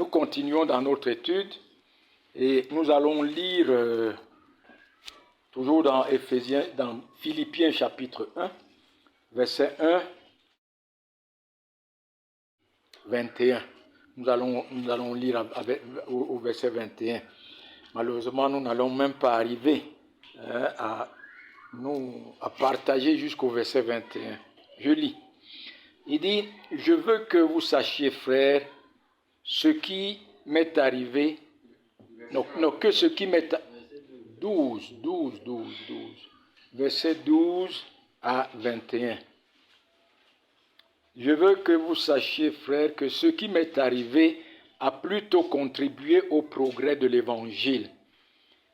Nous continuons dans notre étude et nous allons lire toujours dans Philippiens chapitre 1, verset 1, 21. Nous allons lire au verset 21. Malheureusement, nous n'allons même pas arriver à partager jusqu'au verset 21. Je lis. Il dit, « Je veux que vous sachiez, frères, ce qui m'est arrivé, que ce qui m'est arrivé, 12, verset 12 à 21. Je veux que vous sachiez, frères, que ce qui m'est arrivé a plutôt contribué au progrès de l'Évangile.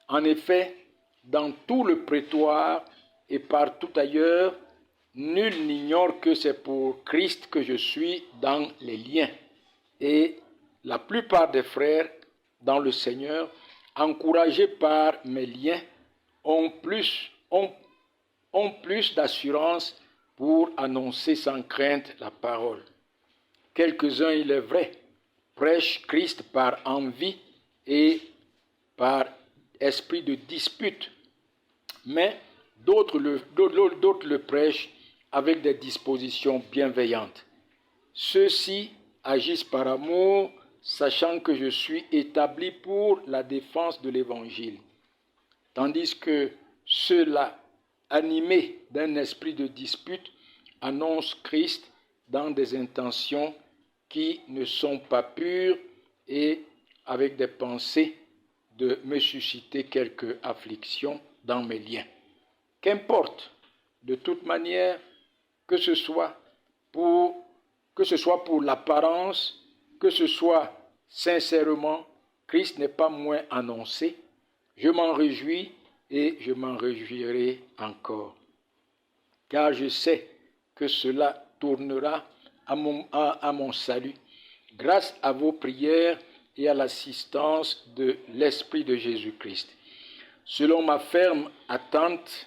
En effet, dans tout le prétoire et partout ailleurs, nul n'ignore que c'est pour Christ que je suis dans les liens. Et la plupart des frères dans le Seigneur, encouragés par mes liens, ont plus d'assurance pour annoncer sans crainte la parole. Quelques-uns, il est vrai, prêchent Christ par envie et par esprit de dispute, mais d'autres le prêchent avec des dispositions bienveillantes. Ceux-ci agissent par amour, sachant que je suis établi pour la défense de l'Évangile. Tandis que ceux-là, animés d'un esprit de dispute, annoncent Christ dans des intentions qui ne sont pas pures et avec des pensées de me susciter quelque affliction dans mes liens. Qu'importe, de toute manière, que ce soit pour l'apparence, que ce soit sincèrement, Christ n'est pas moins annoncé. Je m'en réjouis et je m'en réjouirai encore. Car je sais que cela tournera à mon salut, grâce à vos prières et à l'assistance de l'Esprit de Jésus-Christ. Selon ma ferme attente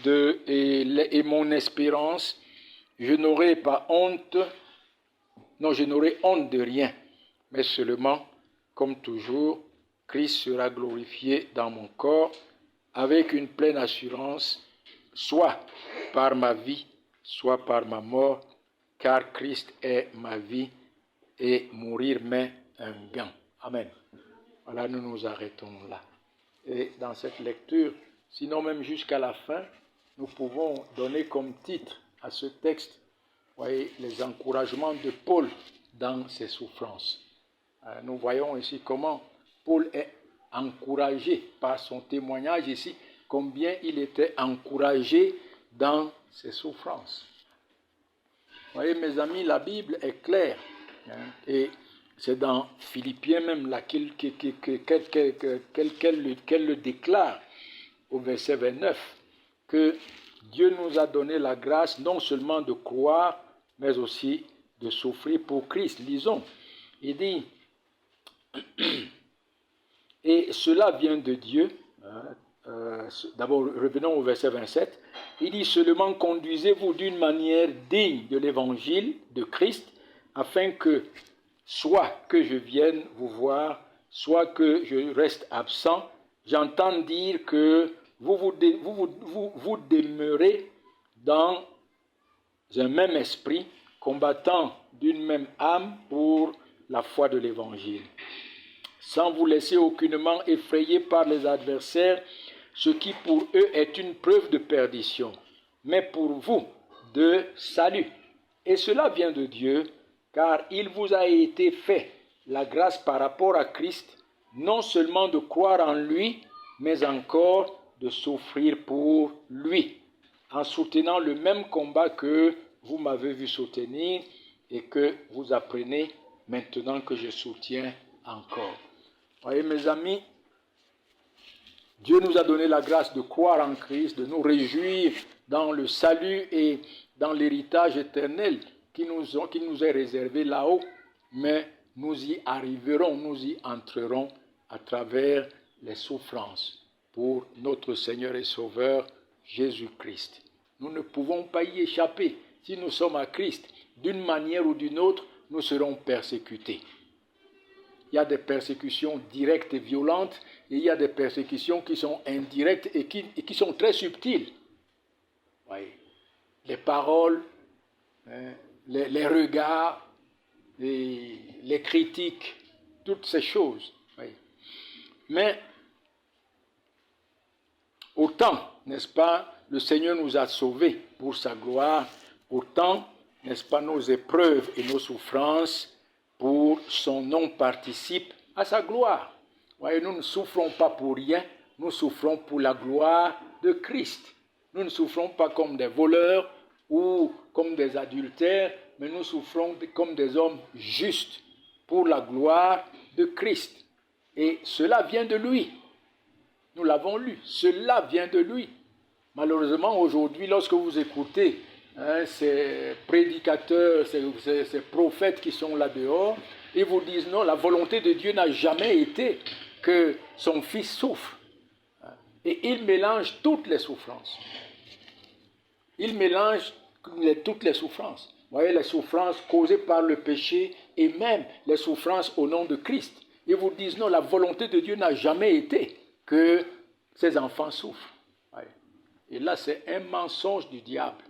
et mon espérance, je n'aurai honte de rien, mais seulement, comme toujours, Christ sera glorifié dans mon corps avec une pleine assurance, soit par ma vie, soit par ma mort, car Christ est ma vie et mourir m'est un gain. Amen. Voilà, nous nous arrêtons là. Et dans cette lecture, sinon même jusqu'à la fin, nous pouvons donner comme titre à ce texte, voyez, les encouragements de Paul dans ses souffrances. Nous voyons ici comment Paul est encouragé par son témoignage ici, combien il était encouragé dans ses souffrances. Vous voyez, mes amis, la Bible est claire. Et c'est dans Philippiens même là qu'elle le déclare au verset 29, que Dieu nous a donné la grâce non seulement de croire, mais aussi de souffrir pour Christ. Lisons. Il dit, et cela vient de Dieu. D'abord, revenons au verset 27. Il dit, seulement conduisez-vous d'une manière digne de l'évangile de Christ, afin que, soit que je vienne vous voir, soit que je reste absent, j'entends dire que vous demeurez dans un même esprit, combattant d'une même âme pour la foi de l'évangile, sans vous laisser aucunement effrayer par les adversaires, ce qui pour eux est une preuve de perdition, mais pour vous de salut. Et cela vient de Dieu, car il vous a été fait la grâce par rapport à Christ, non seulement de croire en lui, mais encore de souffrir pour lui, en soutenant le même combat que vous m'avez vu soutenir et que vous apprenez maintenant que je soutiens encore. Voyez, mes amis, Dieu nous a donné la grâce de croire en Christ, de nous réjouir dans le salut et dans l'héritage éternel qui nous est réservé là-haut, mais nous y arriverons, nous y entrerons à travers les souffrances pour notre Seigneur et Sauveur Jésus-Christ. Nous ne pouvons pas y échapper. Si nous sommes à Christ, d'une manière ou d'une autre, nous serons persécutés. Il y a des persécutions directes et violentes, et il y a des persécutions qui sont indirectes et qui sont très subtiles. Oui. Les paroles, les regards, les critiques, toutes ces choses. Oui. Mais autant, n'est-ce pas, le Seigneur nous a sauvés pour sa gloire, autant, n'est-ce pas, nos épreuves et nos souffrances pour son nom participent à sa gloire. Voyez, nous ne souffrons pas pour rien, nous souffrons pour la gloire de Christ. Nous ne souffrons pas comme des voleurs ou comme des adultères, mais nous souffrons comme des hommes justes pour la gloire de Christ. Et cela vient de lui. Nous l'avons lu. Cela vient de lui. Malheureusement, aujourd'hui, lorsque vous écoutez ces prédicateurs, ces prophètes qui sont là dehors, ils vous disent non, la volonté de Dieu n'a jamais été que son fils souffre. Et ils mélangent toutes les souffrances. Ils mélangent toutes les souffrances. Vous voyez, les souffrances causées par le péché et même les souffrances au nom de Christ. Ils vous disent non, la volonté de Dieu n'a jamais été que ses enfants souffrent. Et là, c'est un mensonge du diable.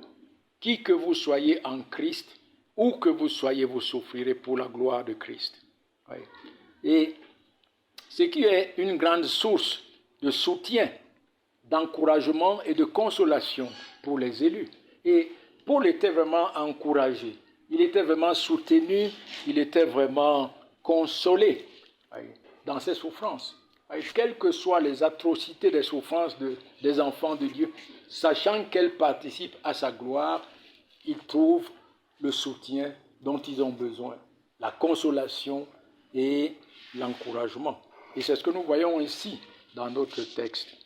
Qui que vous soyez en Christ, où que vous soyez, vous souffrirez pour la gloire de Christ. Et ce qui est une grande source de soutien, d'encouragement et de consolation pour les élus. Et Paul était vraiment encouragé, il était vraiment soutenu, il était vraiment consolé dans ses souffrances. Quelles que soient les atrocités des souffrances des enfants de Dieu, sachant qu'elles participent à sa gloire, ils trouvent le soutien dont ils ont besoin, la consolation et l'encouragement. Et c'est ce que nous voyons ici dans notre texte.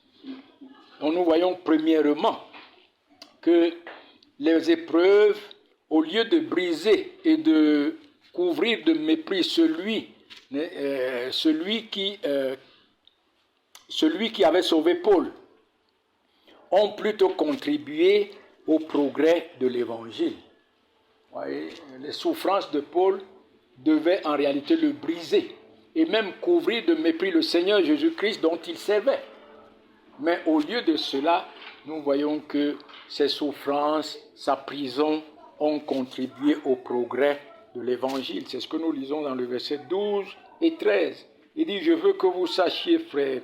Donc nous voyons premièrement que les épreuves, au lieu de briser et de couvrir de mépris celui qui avait sauvé Paul, ont plutôt contribué au progrès de l'Évangile. Les souffrances de Paul devaient en réalité le briser et même couvrir de mépris le Seigneur Jésus-Christ dont il servait. Mais au lieu de cela, nous voyons que ses souffrances, sa prison ont contribué au progrès de l'Évangile. C'est ce que nous lisons dans le verset 12 et 13. Il dit, je veux que vous sachiez, frères,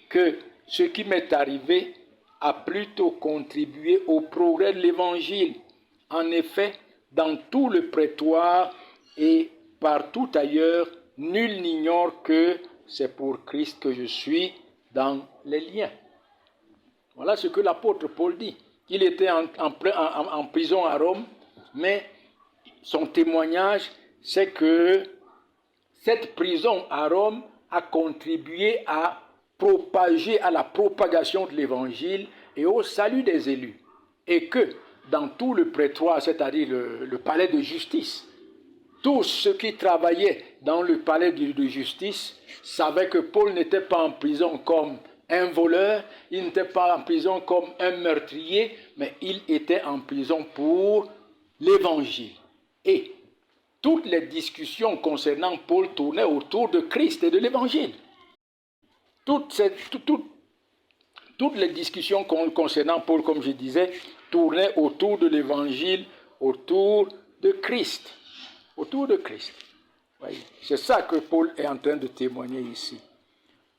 que ce qui m'est arrivé a plutôt contribué au progrès de l'Évangile. En effet, dans tout le prétoire et partout ailleurs, nul n'ignore que c'est pour Christ que je suis dans les liens. Voilà ce que l'apôtre Paul dit. Il était en prison à Rome, mais son témoignage, c'est que cette prison à Rome a contribué à propager, à la propagation de l'évangile et au salut des élus. Et que dans tout le prétoire, c'est-à-dire le palais de justice, tous ceux qui travaillaient dans le palais de justice savaient que Paul n'était pas en prison comme un voleur, il n'était pas en prison comme un meurtrier, mais il était en prison pour l'évangile. Et toutes les discussions concernant Paul tournaient autour de Christ et de l'évangile. Toutes les discussions concernant Paul, comme je disais, tournaient autour de l'évangile, autour de Christ. Autour de Christ. Voyez, c'est ça que Paul est en train de témoigner ici.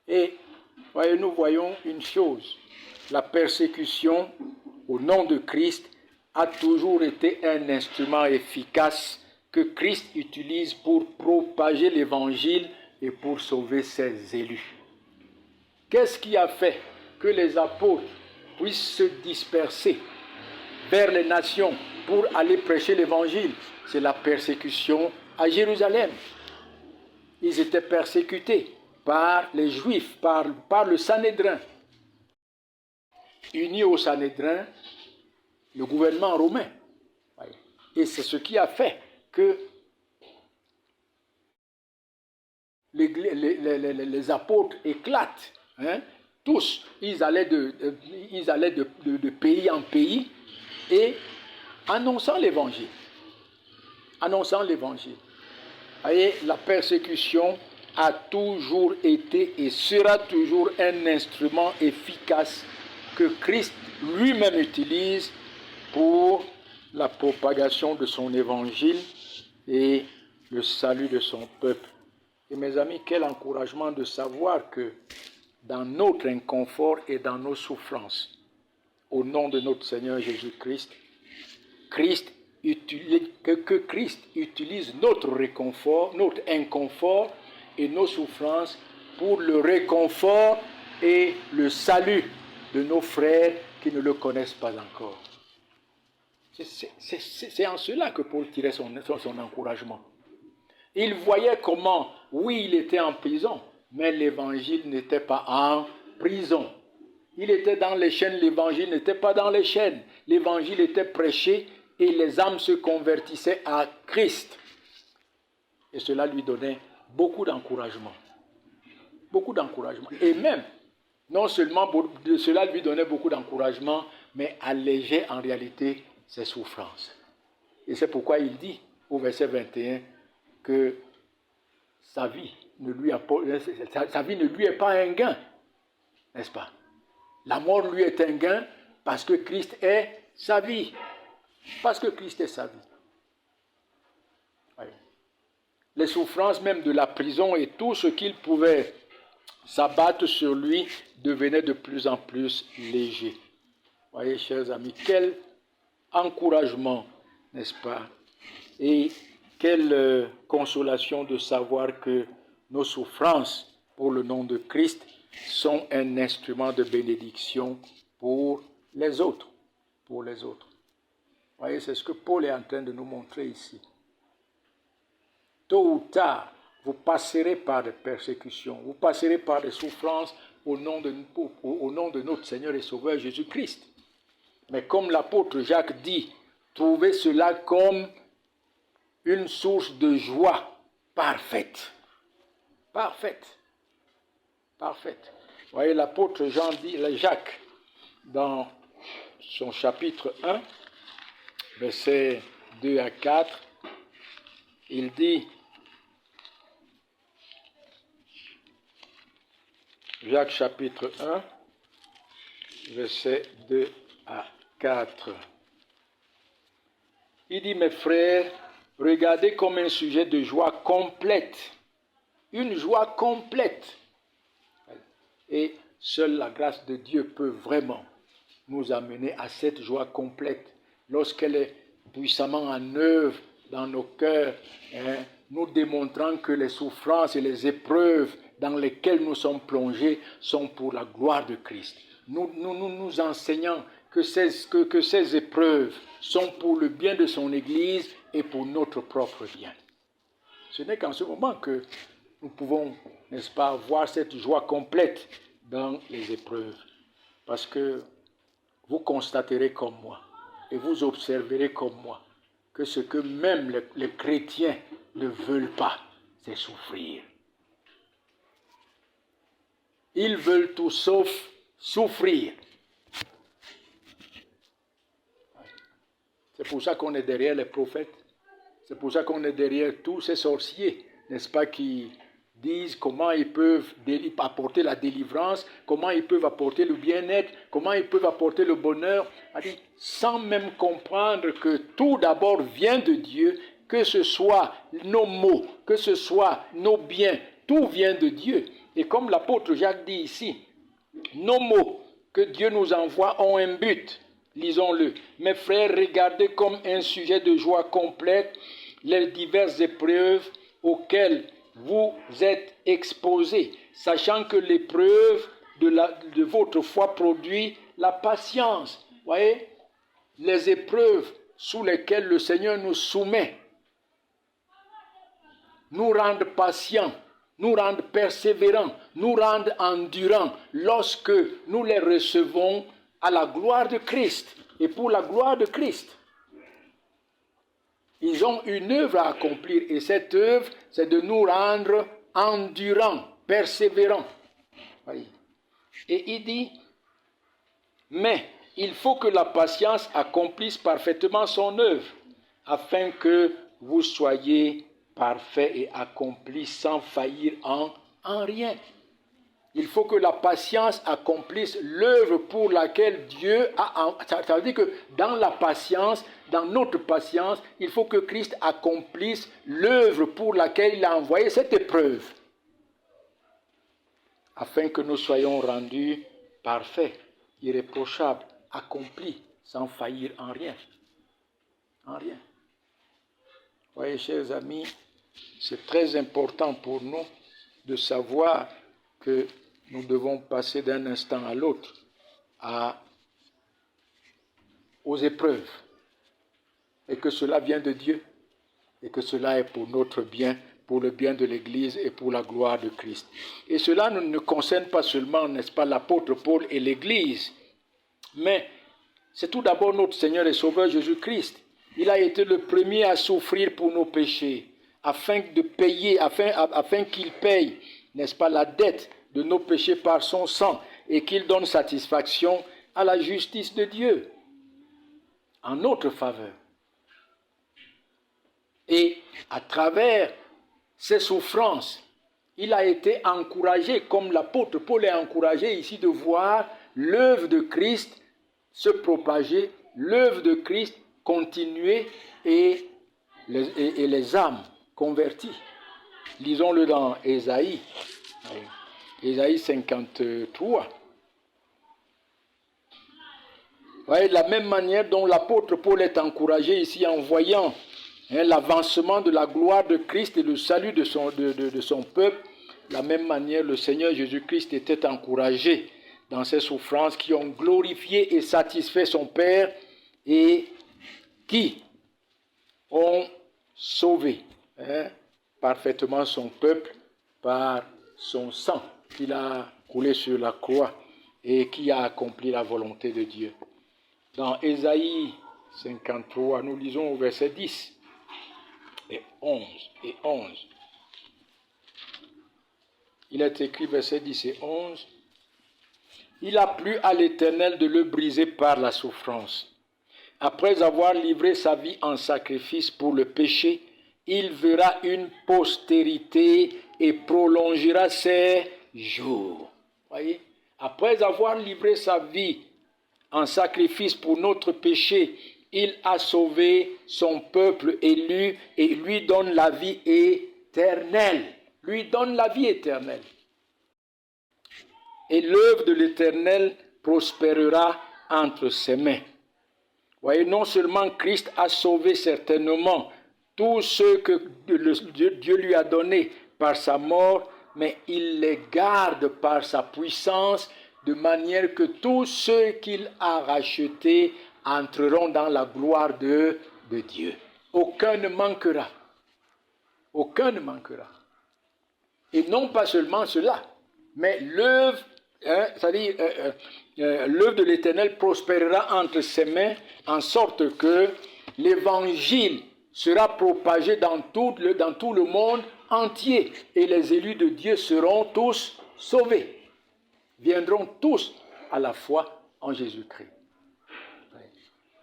Et voyez, nous voyons une chose. La persécution au nom de Christ a toujours été un instrument efficace que Christ utilise pour propager l'évangile et pour sauver ses élus. Qu'est-ce qui a fait que les apôtres puissent se disperser vers les nations pour aller prêcher l'évangile? C'est la persécution à Jérusalem. Ils étaient persécutés par les Juifs, par le Sanhédrin. Unis au Sanhédrin, le gouvernement romain. Et c'est ce qui a fait que les apôtres éclatent. Tous, ils allaient de pays en pays et annonçant l'évangile. Annonçant l'évangile. Voyez, la persécution a toujours été et sera toujours un instrument efficace que Christ lui-même utilise pour la propagation de son évangile et le salut de son peuple. Et mes amis, quel encouragement de savoir que dans notre inconfort et dans nos souffrances, au nom de notre Seigneur Jésus-Christ, que Christ utilise notre réconfort, notre inconfort et nos souffrances pour le réconfort et le salut de nos frères qui ne le connaissent pas encore. C'est en cela que Paul tirait son encouragement. Il voyait comment, oui, il était en prison, mais l'évangile n'était pas en prison. Il était dans les chaînes, l'évangile n'était pas dans les chaînes. L'évangile était prêché et les âmes se convertissaient à Christ. Et cela lui donnait beaucoup d'encouragement. Beaucoup d'encouragement. Et même, non seulement cela lui donnait beaucoup d'encouragement, mais allégeait en réalité ses souffrances. Et c'est pourquoi il dit au verset 21 que sa vie ne lui est pas un gain, n'est-ce pas? La mort lui est un gain parce que Christ est sa vie. Parce que Christ est sa vie. Oui. Les souffrances même de la prison et tout ce qu'il pouvait s'abattre sur lui devenait de plus en plus léger. Voyez, chers amis, quel encouragement, n'est-ce pas? Et quelle consolation de savoir que nos souffrances pour le nom de Christ sont un instrument de bénédiction pour les autres. Pour les autres. Vous voyez, c'est ce que Paul est en train de nous montrer ici. Tôt ou tard, vous passerez par des persécutions, vous passerez par des souffrances au nom de notre Seigneur et Sauveur Jésus-Christ. Mais comme l'apôtre Jacques dit, trouvez cela comme une source de joie parfaite. Parfaite. Parfaite. Vous voyez, l'apôtre Jacques, dans son chapitre 1, versets 2 à 4, il dit, Jacques chapitre 1, versets 2 à 4. Il dit, mes frères, regardez comme un sujet de joie complète. Une joie complète. Et seule la grâce de Dieu peut vraiment nous amener à cette joie complète. Lorsqu'elle est puissamment en œuvre dans nos cœurs, nous démontrant que les souffrances et les épreuves dans lesquelles nous sommes plongés sont pour la gloire de Christ. Nous enseignant que ces épreuves sont pour le bien de son Église et pour notre propre bien. Ce n'est qu'en ce moment que nous pouvons, n'est-ce pas, voir cette joie complète dans les épreuves. Parce que vous constaterez comme moi et vous observerez comme moi que ce que même les chrétiens ne veulent pas, c'est souffrir. Ils veulent tout sauf souffrir. C'est pour ça qu'on est derrière les prophètes. C'est pour ça qu'on est derrière tous ces sorciers, n'est-ce pas, qui disent comment ils peuvent apporter la délivrance, comment ils peuvent apporter le bien-être, comment ils peuvent apporter le bonheur, sans même comprendre que tout d'abord vient de Dieu, que ce soit nos maux, que ce soit nos biens, tout vient de Dieu. Et comme l'apôtre Jacques dit ici, nos maux que Dieu nous envoie ont un but. Lisons-le. Mes frères, regardez comme un sujet de joie complète les diverses épreuves auxquelles vous êtes exposés, sachant que l'épreuve de votre foi produit la patience. Voyez, les épreuves sous lesquelles le Seigneur nous soumet nous rendent patients, nous rendent persévérants, nous rendent endurants lorsque nous les recevons à la gloire de Christ et pour la gloire de Christ. Ils ont une œuvre à accomplir et cette œuvre, c'est de nous rendre endurants, persévérants. Voyez. Et il dit, mais il faut que la patience accomplisse parfaitement son œuvre, afin que vous soyez parfait et accompli sans faillir en rien. Il faut que la patience accomplisse l'œuvre pour laquelle Dieu a... Ça veut dire que dans la patience, dans notre patience, il faut que Christ accomplisse l'œuvre pour laquelle il a envoyé cette épreuve, afin que nous soyons rendus parfaits, irréprochables, accomplis, sans faillir en rien. En rien. Voyez, chers amis, c'est très important pour nous de savoir que nous devons passer d'un instant à l'autre aux épreuves, et que cela vient de Dieu, et que cela est pour notre bien, pour le bien de l'Église et pour la gloire de Christ. Et cela ne concerne pas seulement, n'est-ce pas, l'apôtre Paul et l'Église, mais c'est tout d'abord notre Seigneur et Sauveur Jésus-Christ. Il a été le premier à souffrir pour nos péchés, afin qu'il paye, n'est-ce pas, la dette de nos péchés par son sang, et qu'il donne satisfaction à la justice de Dieu en notre faveur. Et à travers ces souffrances, il a été encouragé, comme l'apôtre Paul est encouragé ici, de voir l'œuvre de Christ se propager, l'œuvre de Christ continuer et les âmes converties. Lisons-le dans Ésaïe 53. Voyez, de la même manière dont l'apôtre Paul est encouragé ici en voyant l'avancement de la gloire de Christ et le salut de son peuple, de la même manière le Seigneur Jésus-Christ était encouragé dans ses souffrances qui ont glorifié et satisfait son Père et qui ont sauvé parfaitement son peuple par son sang qu'il a coulé sur la croix et qui a accompli la volonté de Dieu. Dans Ésaïe 53, nous lisons au verset 10 et 11. Il est écrit, verset 10 et 11, « Il a plu à l'Éternel de le briser par la souffrance. Après avoir livré sa vie en sacrifice pour le péché, il verra une postérité et prolongera ses jours. » Voyez, après avoir livré sa vie en sacrifice pour notre péché, il a sauvé son peuple élu et lui donne la vie éternelle. Lui donne la vie éternelle. Et l'œuvre de l'Éternel prospérera entre ses mains. Voyez, non seulement Christ a sauvé certainement tous ceux que Dieu lui a donnés par sa mort, mais il les garde par sa puissance, de manière que tous ceux qu'il a rachetés entreront dans la gloire de Dieu. Aucun ne manquera. Aucun ne manquera. Et non pas seulement cela, mais l'œuvre, l'œuvre de l'Éternel prospérera entre ses mains, en sorte que l'Évangile sera propagé dans tout le monde entier, et les élus de Dieu seront tous sauvés, viendront tous à la foi en Jésus-Christ.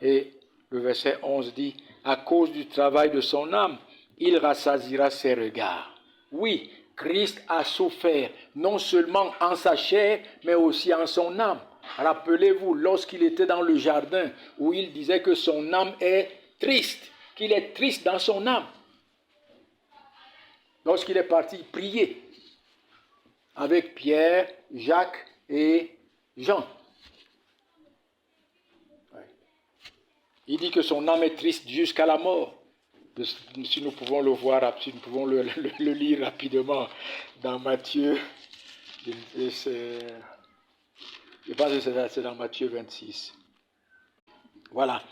Et le verset 11 dit, « À cause du travail de son âme, il rassasiera ses regards. » Oui, Christ a souffert, non seulement en sa chair, mais aussi en son âme. Rappelez-vous, lorsqu'il était dans le jardin, où il disait que son âme est triste, qu'il est triste dans son âme. Lorsqu'il est parti prier avec Pierre, Jacques et Jean. Il dit que son âme est triste jusqu'à la mort. Si nous pouvons le voir, si nous pouvons le lire rapidement dans Matthieu, je pense que c'est dans Matthieu 26. Voilà.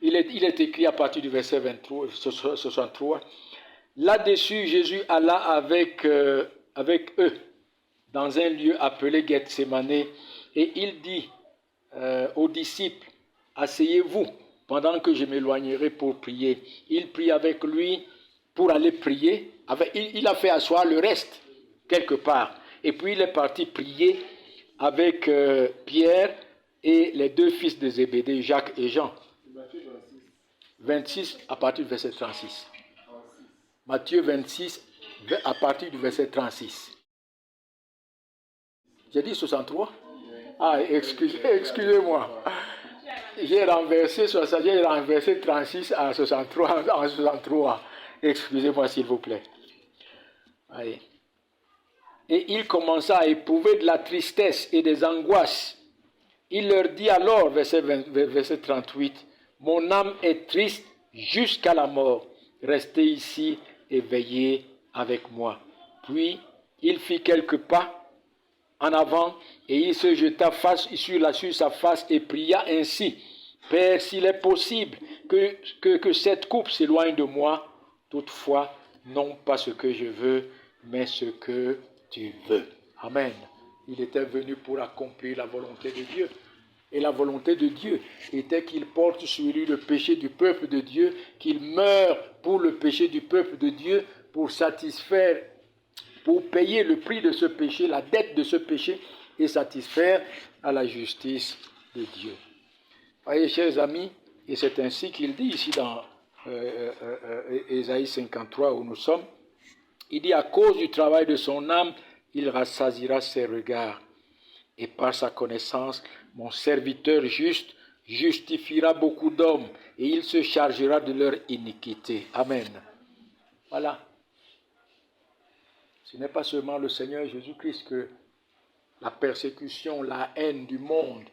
Il est écrit à partir du verset 63. Là-dessus, Jésus alla avec eux dans un lieu appelé Gethsémane, et il dit aux disciples, « Asseyez-vous pendant que je m'éloignerai pour prier. » Il prie avec lui pour aller prier. Il a fait asseoir le reste quelque part. Et puis il est parti prier avec Pierre et les deux fils de Zébédée, Jacques et Jean. 26 à partir du verset 36. Matthieu 26, à partir du verset 36. J'ai dit 63? Ah, excusez-moi. J'ai renversé 36 à 63 en 63. Excusez-moi s'il vous plaît. Allez. Et il commença à éprouver de la tristesse et des angoisses. Il leur dit alors, verset 38, « Mon âme est triste jusqu'à la mort. Restez ici et veillez avec moi. » Puis, il fit quelques pas en avant et il se jeta sur sa face et pria ainsi, « Père, s'il est possible que cette coupe s'éloigne de moi, toutefois, non pas ce que je veux, mais ce que tu veux. » Amen. Il était venu pour accomplir la volonté de Dieu. Et la volonté de Dieu était qu'il porte sur lui le péché du peuple de Dieu, qu'il meure pour le péché du peuple de Dieu, pour satisfaire, pour payer le prix de ce péché, la dette de ce péché, et satisfaire à la justice de Dieu. Voyez, chers amis, et c'est ainsi qu'il dit ici dans Ésaïe 53 où nous sommes, il dit, à cause du travail de son âme, il rassasiera ses regards. Et par sa connaissance, mon serviteur juste justifiera beaucoup d'hommes et il se chargera de leur iniquité. Amen. Voilà. Ce n'est pas seulement le Seigneur Jésus-Christ que la persécution, la haine du monde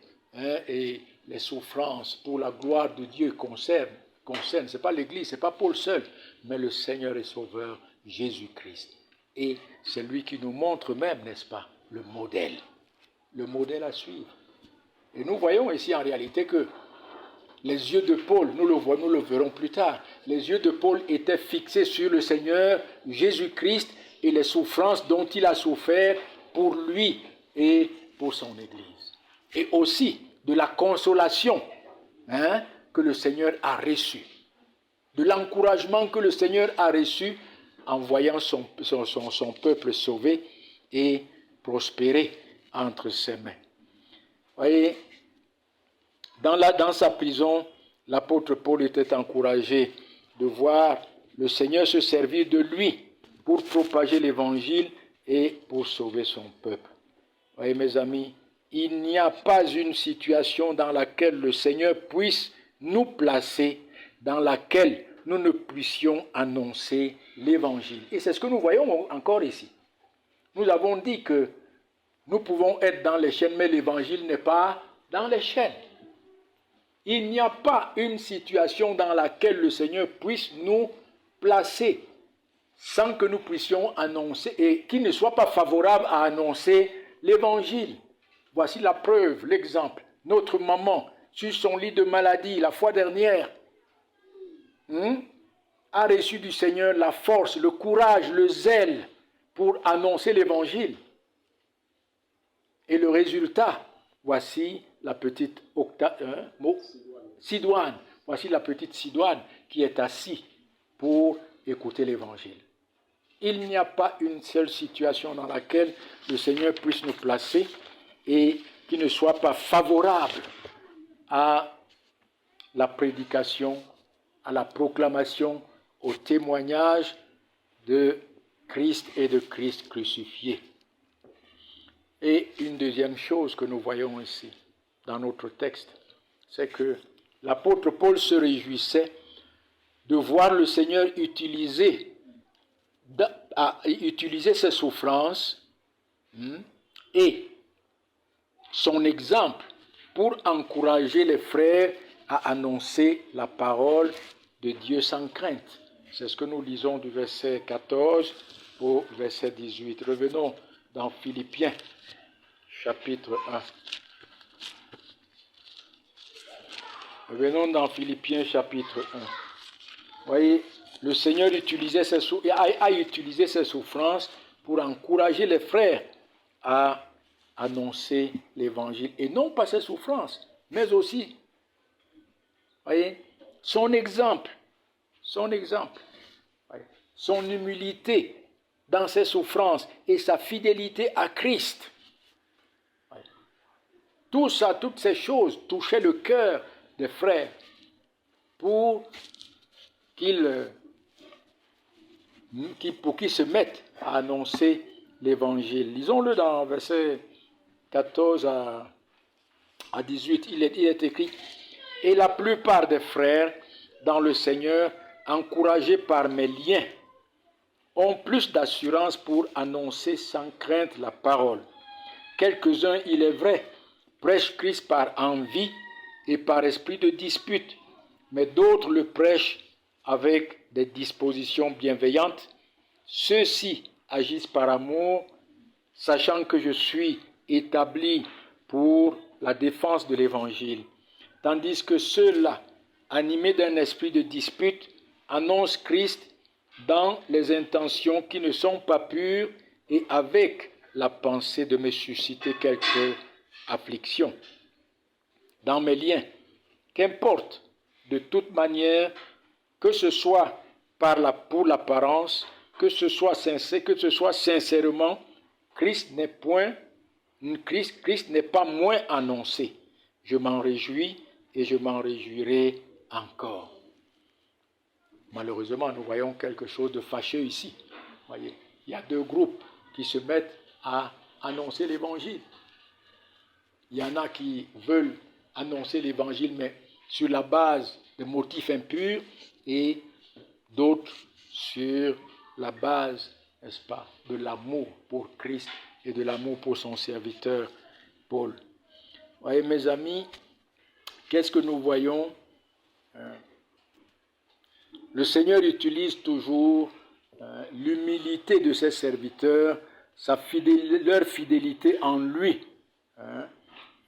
et les souffrances pour la gloire de Dieu concernent. Ce n'est pas l'Église, ce n'est pas Paul seul, mais le Seigneur et Sauveur Jésus-Christ. Et c'est lui qui nous montre même, n'est-ce pas, le modèle à suivre. Et nous voyons ici en réalité que les yeux de Paul, nous le verrons plus tard, les yeux de Paul étaient fixés sur le Seigneur Jésus-Christ et les souffrances dont il a souffert pour lui et pour son Église. Et aussi de la consolation que le Seigneur a reçue, de l'encouragement que le Seigneur a reçu en voyant son peuple sauvé et prospérer entre ses mains. Voyez, dans sa prison, l'apôtre Paul était encouragé de voir le Seigneur se servir de lui pour propager l'évangile et pour sauver son peuple. Voyez, mes amis, il n'y a pas une situation dans laquelle le Seigneur puisse nous placer, dans laquelle nous ne puissions annoncer l'évangile. Et c'est ce que nous voyons encore ici. Nous avons dit que nous pouvons être dans les chaînes, mais l'évangile n'est pas dans les chaînes. Il n'y a pas une situation dans laquelle le Seigneur puisse nous placer sans que nous puissions annoncer et qui ne soit pas favorable à annoncer l'évangile. Voici la preuve, l'exemple. Notre maman, sur son lit de maladie, la fois dernière, a reçu du Seigneur la force, le courage, le zèle pour annoncer l'évangile. Et le résultat, voici la petite Sidoine. Voici la petite Sidoine qui est assise pour écouter l'évangile. Il n'y a pas une seule situation dans laquelle le Seigneur puisse nous placer et qui ne soit pas favorable à la prédication, à la proclamation, au témoignage de Christ et de Christ crucifié. Et une deuxième chose que nous voyons ici, dans notre texte, c'est que l'apôtre Paul se réjouissait de voir le Seigneur utiliser ses souffrances et son exemple pour encourager les frères à annoncer la parole de Dieu sans crainte. C'est ce que nous lisons du verset 14 au verset 18. Revenons dans Philippiens, chapitre 1. Revenons dans Philippiens, chapitre 1. Vous voyez, le Seigneur a utilisé ses souffrances pour encourager les frères à annoncer l'évangile. Et non pas ses souffrances, mais aussi, voyez, son exemple, son humilité dans ses souffrances et sa fidélité à Christ. Tout ça, toutes ces choses touchaient le cœur des frères pour qu'ils pour qu'ils se mettent à annoncer l'évangile. Lisons-le dans verset 14 à 18. Il est écrit: « Et la plupart des frères dans le Seigneur, encouragés par mes liens, ont plus d'assurance pour annoncer sans crainte la parole. Quelques-uns, il est vrai, prêchent Christ par envie et par esprit de dispute, mais d'autres le prêchent avec des dispositions bienveillantes. Ceux-ci agissent par amour, sachant que je suis établi pour la défense de l'Évangile, tandis que ceux-là, animés d'un esprit de dispute, annoncent Christ dans les intentions qui ne sont pas pures et avec la pensée de me susciter quelque affliction. Dans mes liens, qu'importe, de toute manière, que ce soit pour l'apparence, que ce soit sincèrement, Christ n'est pas moins annoncé. Je m'en réjouis et je m'en réjouirai encore. » Malheureusement, nous voyons quelque chose de fâcheux ici. Voyez, il y a deux groupes qui se mettent à annoncer l'évangile. Il y en a qui veulent annoncer l'évangile, mais sur la base de motifs impurs, et d'autres sur la base, n'est-ce pas, de l'amour pour Christ et de l'amour pour son serviteur Paul. Voyez, mes amis, qu'est-ce que nous voyons? Le Seigneur utilise toujours l'humilité de ses serviteurs, leur fidélité en lui,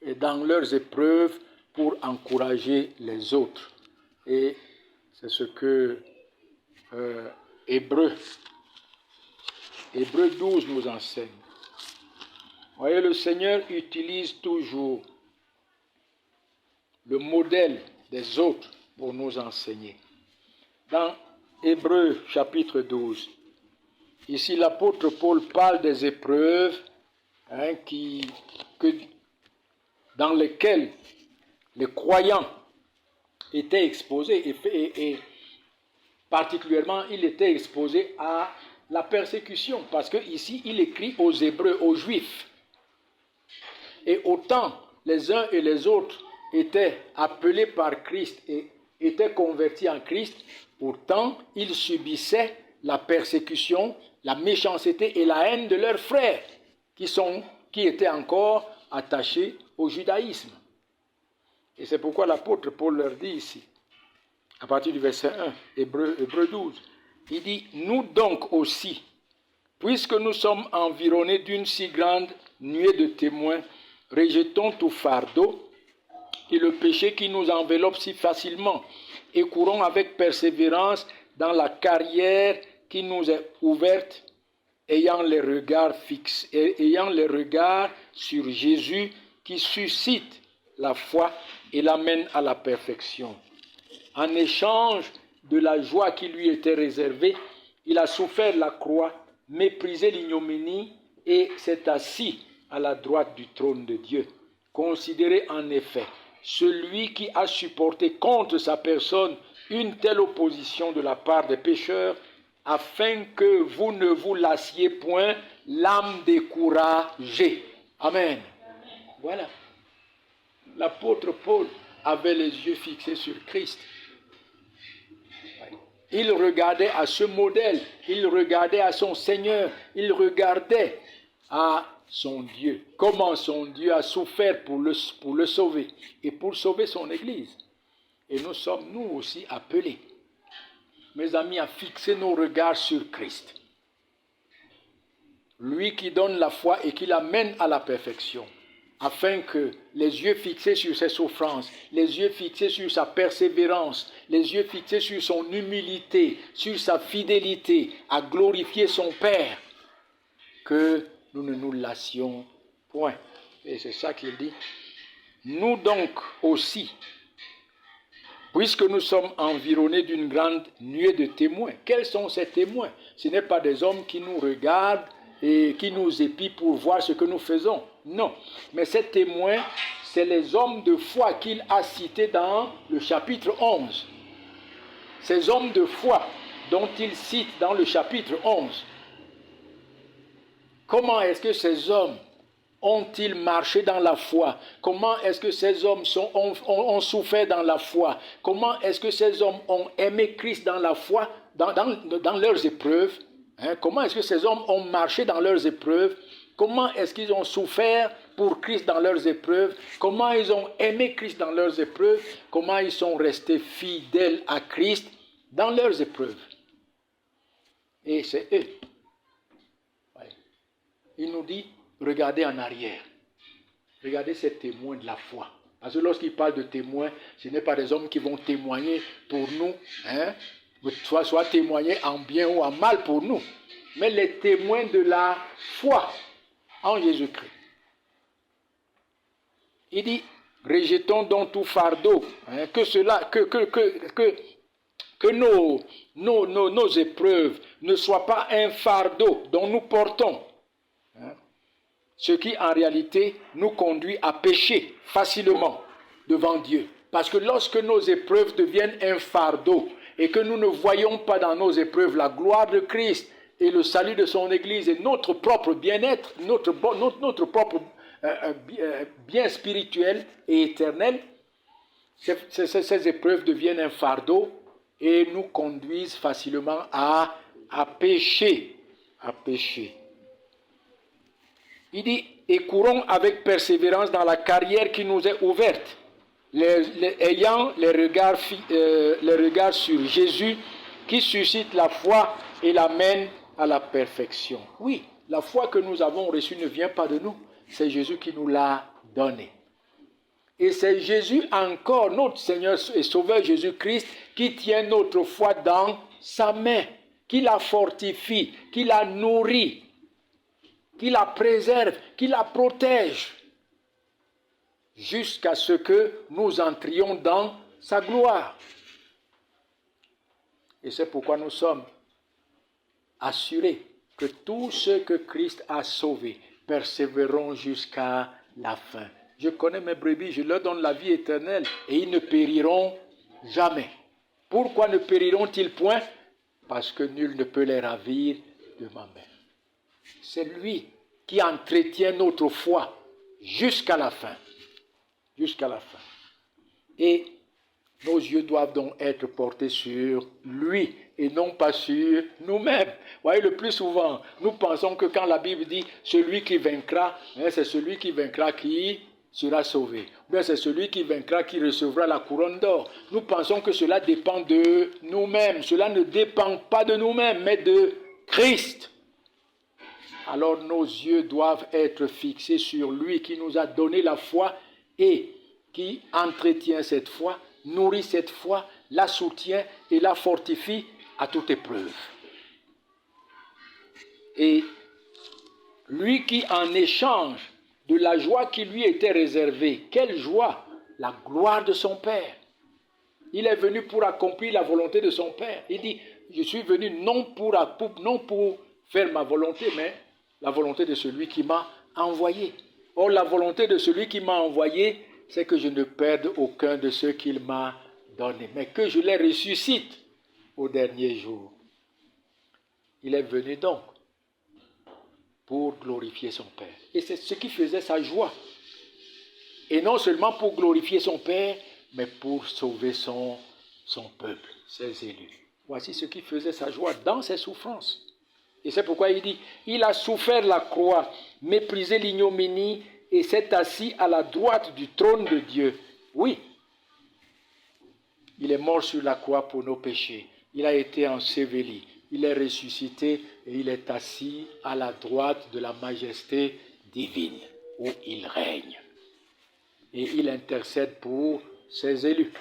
et dans leurs épreuves pour encourager les autres. Et c'est ce que Hébreux 12 nous enseigne. Vous voyez, le Seigneur utilise toujours le modèle des autres pour nous enseigner. Dans Hébreux chapitre 12, ici l'apôtre Paul parle des épreuves dans lesquelles les croyants étaient exposés et particulièrement il était exposé à la persécution, parce que ici il écrit aux Hébreux, aux Juifs. Et autant les uns et les autres étaient appelés par Christ et étaient convertis en Christ, pourtant ils subissaient la persécution, la méchanceté et la haine de leurs frères qui étaient encore attachés au judaïsme. Et c'est pourquoi l'apôtre Paul leur dit ici, à partir du verset 1, Hébreux 12, il dit: « Nous donc aussi, puisque nous sommes environnés d'une si grande nuée de témoins, rejetons tout fardeau et le péché qui nous enveloppe si facilement, et courons avec persévérance dans la carrière qui nous est ouverte, ayant les regards sur Jésus qui suscite la foi et l'amène à la perfection. En échange de la joie qui lui était réservée, il a souffert la croix, méprisé l'ignominie et s'est assis à la droite du trône de Dieu. Considérez en effet celui qui a supporté contre sa personne une telle opposition de la part des pécheurs, afin que vous ne vous lassiez point l'âme découragée. » Amen. Voilà. L'apôtre Paul avait les yeux fixés sur Christ. Il regardait à ce modèle, il regardait à son Seigneur, il regardait à son Dieu. Comment son Dieu a souffert pour le sauver et pour sauver son Église. Et nous sommes, nous aussi, appelés, mes amis, à fixer nos regards sur Christ. Lui qui donne la foi et qui l'amène à la perfection, afin que les yeux fixés sur ses souffrances, les yeux fixés sur sa persévérance, les yeux fixés sur son humilité, sur sa fidélité à glorifier son Père, que nous ne nous lassions point. Et c'est ça qu'il dit. Nous donc aussi, puisque nous sommes environnés d'une grande nuée de témoins. Quels sont ces témoins? Ce n'est pas des hommes qui nous regardent et qui nous épient pour voir ce que nous faisons. Non, mais ces témoins, c'est les hommes de foi qu'il a cités dans le chapitre 11. Ces hommes de foi dont il cite dans le chapitre 11. Comment est-ce que ces hommes ont-ils marché dans la foi? Comment est-ce que ces hommes ont souffert dans la foi? Comment est-ce que ces hommes ont aimé Christ dans la foi, dans leurs épreuves? Comment est-ce que ces hommes ont marché dans leurs épreuves? Comment est-ce qu'ils ont souffert pour Christ dans leurs épreuves? Comment ils ont aimé Christ dans leurs épreuves? Comment ils sont restés fidèles à Christ dans leurs épreuves? Et c'est eux. Il nous dit, regardez en arrière. Regardez ces témoins de la foi. Parce que lorsqu'il parle de témoins, ce n'est pas des hommes qui vont témoigner pour nous, soit témoigner en bien ou en mal pour nous, mais les témoins de la foi en Jésus-Christ. Il dit, rejetons donc tout fardeau, que nos épreuves ne soient pas un fardeau dont nous portons. Ce qui en réalité nous conduit à pécher facilement devant Dieu. Parce que lorsque nos épreuves deviennent un fardeau et que nous ne voyons pas dans nos épreuves la gloire de Christ et le salut de son Église et notre propre bien-être, notre propre bien spirituel et éternel, ces épreuves deviennent un fardeau et nous conduisent facilement à pécher. À pécher. Il dit, et courons avec persévérance dans la carrière qui nous est ouverte, ayant les regards sur Jésus qui suscite la foi et l'amène à la perfection. Oui, la foi que nous avons reçue ne vient pas de nous, c'est Jésus qui nous l'a donnée. Et c'est Jésus encore, notre Seigneur et Sauveur Jésus-Christ, qui tient notre foi dans sa main, qui la fortifie, qui la nourrit, qui la préserve, qui la protège, jusqu'à ce que nous entrions dans sa gloire. Et c'est pourquoi nous sommes assurés que tous ceux que Christ a sauvés persévéreront jusqu'à la fin. Je connais mes brebis, je leur donne la vie éternelle et ils ne périront jamais. Pourquoi ne périront-ils point? Parce que nul ne peut les ravir de ma main. C'est lui qui entretient notre foi jusqu'à la fin. Jusqu'à la fin. Et nos yeux doivent donc être portés sur lui et non pas sur nous-mêmes. Vous voyez, le plus souvent, nous pensons que quand la Bible dit « celui qui vaincra », c'est celui qui vaincra qui sera sauvé. Ou bien c'est celui qui vaincra qui recevra la couronne d'or. Nous pensons que cela dépend de nous-mêmes. Cela ne dépend pas de nous-mêmes, mais de Christ. Alors nos yeux doivent être fixés sur lui qui nous a donné la foi et qui entretient cette foi, nourrit cette foi, la soutient et la fortifie à toute épreuve. Et lui qui, en échange de la joie qui lui était réservée, quelle joie? La gloire de son Père. Il est venu pour accomplir la volonté de son Père. Il dit, je suis venu non pour faire ma volonté, mais la volonté de celui qui m'a envoyé. Or, la volonté de celui qui m'a envoyé, c'est que je ne perde aucun de ceux qu'il m'a donnés, mais que je les ressuscite au dernier jour. Il est venu donc pour glorifier son Père. Et c'est ce qui faisait sa joie. Et non seulement pour glorifier son Père, mais pour sauver son peuple, ses élus. Voici ce qui faisait sa joie dans ses souffrances. Et c'est pourquoi il dit, il a souffert la croix, méprisé l'ignominie et s'est assis à la droite du trône de Dieu. Oui, il est mort sur la croix pour nos péchés. Il a été enseveli, il est ressuscité et il est assis à la droite de la majesté divine où il règne. Et il intercède pour ses élus.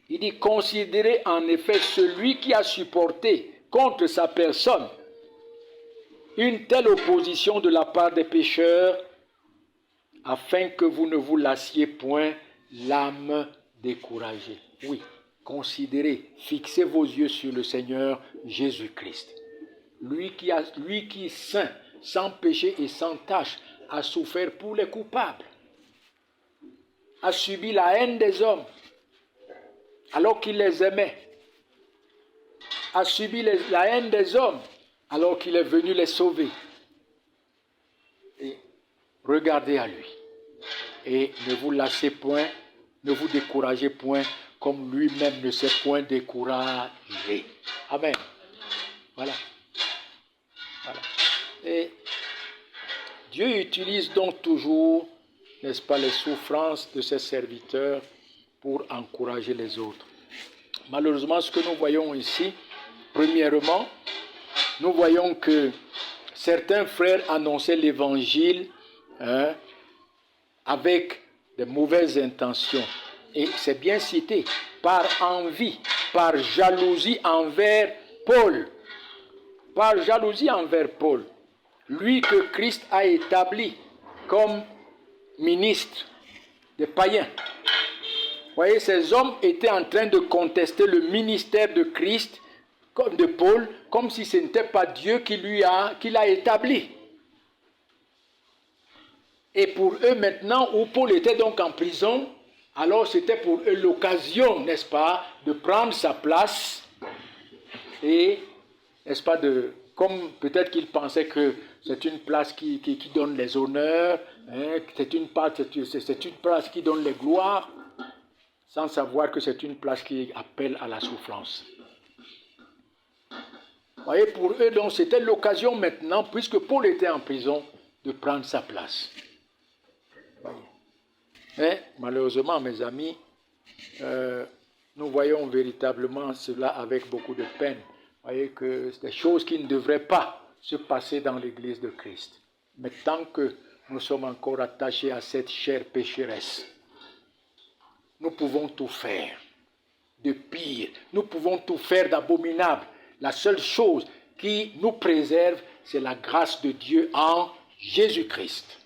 Il dit, considérez en effet celui qui a supporté contre sa personne une telle opposition de la part des pécheurs, afin que vous ne vous lassiez point l'âme découragée. Oui, considérez, fixez vos yeux sur le Seigneur Jésus-Christ. Lui qui saint, sans péché et sans tache, a souffert pour les coupables, a subi la haine des hommes, alors qu'il les aimait, a subi la haine des hommes alors qu'il est venu les sauver. Et regardez à lui. Et ne vous lassez point, ne vous découragez point, comme lui-même ne s'est point découragé. Amen. Voilà. Et Dieu utilise donc toujours, n'est-ce pas, les souffrances de ses serviteurs pour encourager les autres. Malheureusement, ce que nous voyons ici, premièrement, nous voyons que certains frères annonçaient l'évangile avec de mauvaises intentions. Et c'est bien cité, par envie, par jalousie envers Paul. Par jalousie envers Paul. Lui que Christ a établi comme ministre des païens. Vous voyez, ces hommes étaient en train de contester le ministère de Christ, comme de Paul, comme si ce n'était pas Dieu qui l'a établi. Et pour eux maintenant, où Paul était donc en prison, alors c'était pour eux l'occasion, n'est-ce pas, de prendre sa place et, n'est-ce pas, comme peut-être qu'ils pensaient que c'est une place qui donne les honneurs, c'est une place qui donne les gloires, sans savoir que c'est une place qui appelle à la souffrance. Vous voyez, pour eux, donc, c'était l'occasion maintenant, puisque Paul était en prison, de prendre sa place. Mais malheureusement, mes amis, nous voyons véritablement cela avec beaucoup de peine. Vous voyez que c'est des choses qui ne devraient pas se passer dans l'Église de Christ. Mais tant que nous sommes encore attachés à cette chair pécheresse, nous pouvons tout faire de pire. Nous pouvons tout faire d'abominable. La seule chose qui nous préserve, c'est la grâce de Dieu en Jésus-Christ.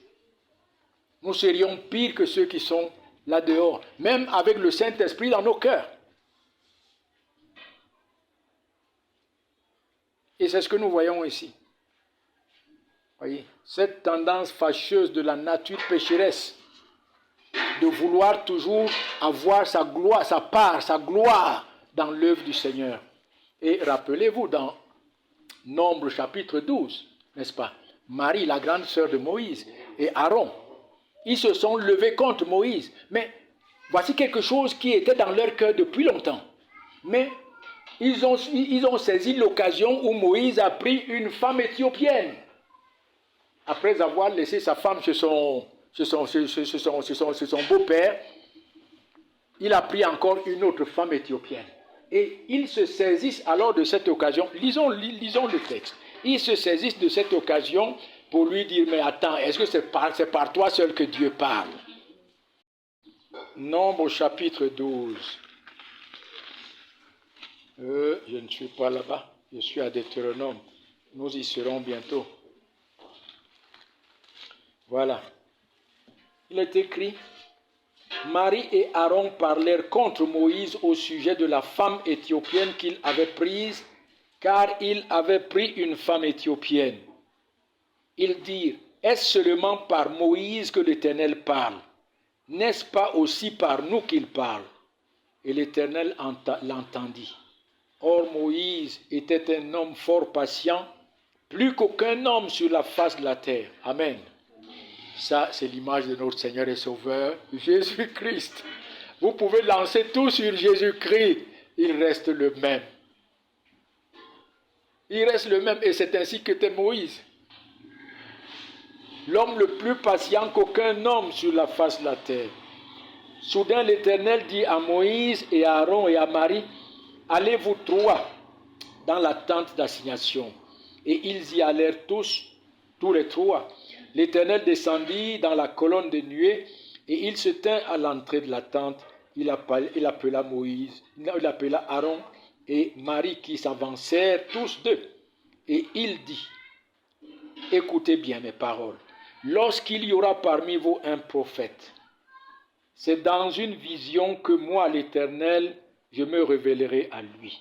Nous serions pires que ceux qui sont là dehors, même avec le Saint-Esprit dans nos cœurs. Et c'est ce que nous voyons ici. Voyez, cette tendance fâcheuse de la nature pécheresse, de vouloir toujours avoir sa gloire, sa part, sa gloire dans l'œuvre du Seigneur. Et rappelez-vous, dans Nombre chapitre 12, n'est-ce pas, Marie, la grande sœur de Moïse, et Aaron, ils se sont levés contre Moïse. Mais voici quelque chose qui était dans leur cœur depuis longtemps. Mais ils ont saisi l'occasion où Moïse a pris une femme éthiopienne. Après avoir laissé sa femme chez son beau-père, il a pris encore une autre femme éthiopienne. Et ils se saisissent alors de cette occasion. Lisons le texte. Ils se saisissent de cette occasion pour lui dire, mais attends, est-ce que c'est par toi seul que Dieu parle? Nombre chapitre 12. Je ne suis pas là-bas. Je suis à Deutéronome. Nous y serons bientôt. Voilà. Il est écrit, Marie et Aaron parlèrent contre Moïse au sujet de la femme éthiopienne qu'il avait prise, car il avait pris une femme éthiopienne. Ils dirent, est-ce seulement par Moïse que l'Éternel parle? N'est-ce pas aussi par nous qu'il parle? Et l'Éternel l'entendit. Or Moïse était un homme fort patient, plus qu'aucun homme sur la face de la terre. Amen. Ça, c'est l'image de notre Seigneur et Sauveur, Jésus-Christ. Vous pouvez lancer tout sur Jésus-Christ, il reste le même. Il reste le même, et c'est ainsi qu'était Moïse. L'homme le plus patient qu'aucun homme sur la face de la terre. Soudain, l'Éternel dit à Moïse et à Aaron et à Marie, allez vous trois dans la tente d'assignation. Et ils y allèrent tous les trois. L'Éternel descendit dans la colonne de nuée et il se tint à l'entrée de la tente. Il appela Moïse, il appela Aaron et Marie qui s'avancèrent tous deux. Et il dit, écoutez bien mes paroles. Lorsqu'il y aura parmi vous un prophète, c'est dans une vision que moi, l'Éternel, je me révélerai à lui.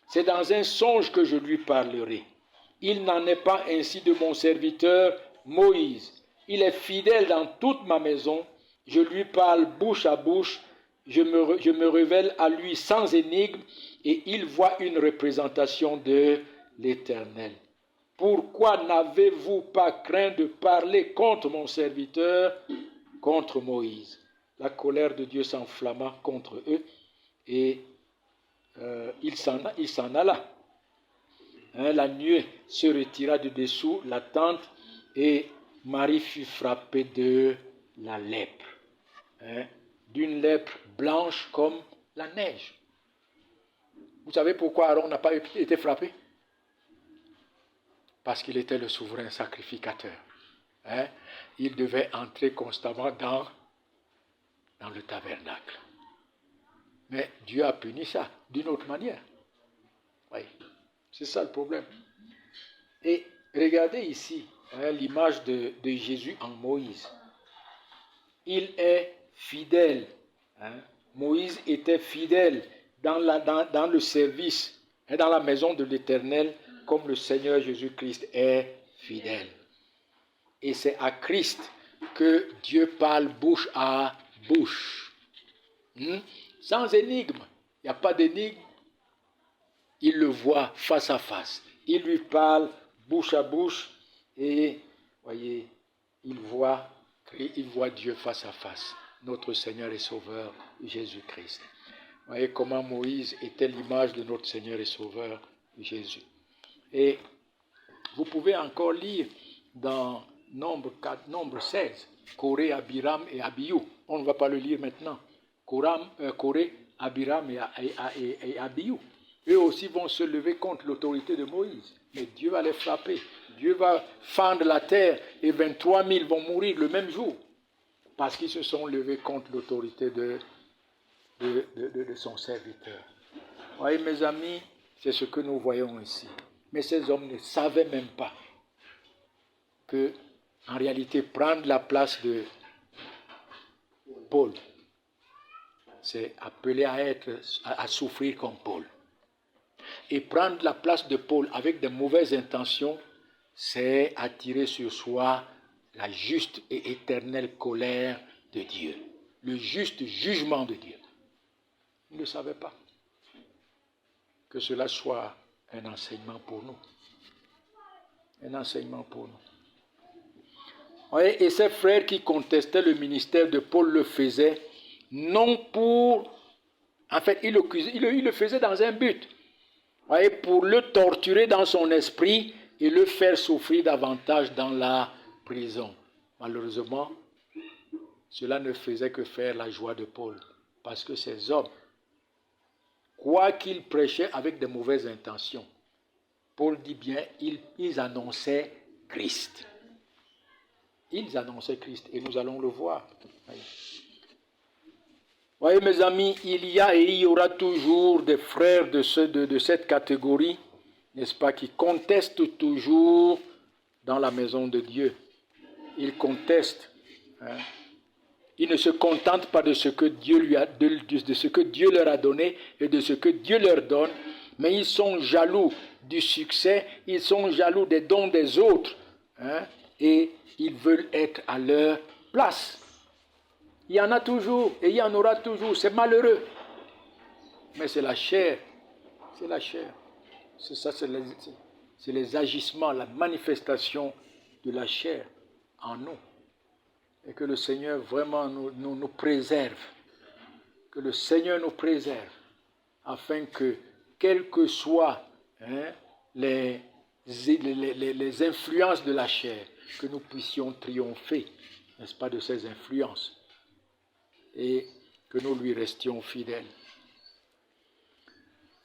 C'est dans un songe que je lui parlerai. Il n'en est pas ainsi de mon serviteur Moïse. Il est fidèle dans toute ma maison. Je lui parle bouche à bouche je me révèle à lui sans énigme et il voit une représentation de l'Éternel. Pourquoi n'avez-vous pas craint de parler contre mon serviteur, contre Moïse? La colère de Dieu s'enflamma contre eux et il s'en alla. La nuée se retira de dessous la tente et Marie fut frappée de la lèpre. D'une lèpre blanche comme la neige. Vous savez pourquoi Aaron n'a pas été frappé? Parce qu'il était le souverain sacrificateur. Il devait entrer constamment dans le tabernacle. Mais Dieu a puni ça d'une autre manière. Oui, c'est ça le problème. Et regardez ici l'image de Jésus en Moïse. Il est fidèle. Moïse était fidèle dans le service et dans la maison de l'Éternel comme le Seigneur Jésus-Christ est fidèle. Et c'est à Christ que Dieu parle bouche à bouche. Sans énigme. Il n'y a pas d'énigme. Il le voit face à face. Il lui parle bouche à bouche et, voyez, il voit Dieu face à face. Notre Seigneur et Sauveur Jésus-Christ. Vous voyez comment Moïse était l'image de notre Seigneur et Sauveur Jésus. Et vous pouvez encore lire dans Nombre 16, Coré, Abiram et Abihu. On ne va pas le lire maintenant. Coré, Abiram et Abihu. Eux aussi vont se lever contre l'autorité de Moïse. Mais Dieu va les frapper. Dieu va fendre la terre et 23 000 vont mourir le même jour. Parce qu'ils se sont levés contre l'autorité de son serviteur. Vous voyez mes amis, c'est ce que nous voyons ici. Mais ces hommes ne savaient même pas que, en réalité, prendre la place de Paul, c'est appeler à souffrir comme Paul. Et prendre la place de Paul avec de mauvaises intentions, c'est attirer sur soi la juste et éternelle colère de Dieu, le juste jugement de Dieu. Ils ne savaient pas que cela soit un enseignement pour nous. Un enseignement pour nous. Et ces frères qui contestaient le ministère de Paul le faisaient non pour... En fait, ils le faisaient dans un but. Pour le torturer dans son esprit et le faire souffrir davantage dans la prison. Malheureusement, cela ne faisait que faire la joie de Paul. Parce que ces hommes, quoi qu'ils prêchaient avec de mauvaises intentions, Paul dit bien, ils annonçaient Christ. Ils annonçaient Christ et nous allons le voir. Voyez mes amis, il y a et il y aura toujours des frères de cette catégorie, n'est-ce pas, qui contestent toujours dans la maison de Dieu. Ils contestent. Ils ne se contentent pas de ce que Dieu de ce que Dieu leur a donné et de ce que Dieu leur donne, mais ils sont jaloux du succès, ils sont jaloux des dons des autres, et ils veulent être à leur place. Il y en a toujours et il y en aura toujours, c'est malheureux. Mais c'est la chair, c'est la chair. C'est ça, c'est les agissements, la manifestation de la chair en nous. Et que le Seigneur vraiment nous préserve. Que le Seigneur nous préserve. Afin que, quelles que soient les influences de la chair, que nous puissions triompher, n'est-ce pas, de ces influences. Et que nous lui restions fidèles.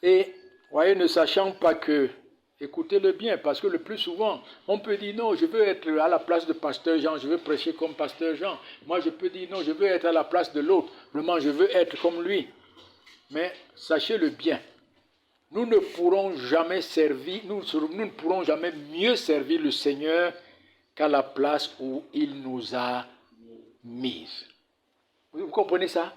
Et, voyez, ne sachant pas que, écoutez-le bien, parce que le plus souvent, on peut dire non, je veux être à la place de pasteur Jean, je veux prêcher comme pasteur Jean. Moi, je peux dire non, je veux être à la place de l'autre. Vraiment, je veux être comme lui. Mais sachez-le bien, nous ne pourrons jamais servir, nous ne pourrons jamais mieux servir le Seigneur qu'à la place où il nous a mis. Vous comprenez ça?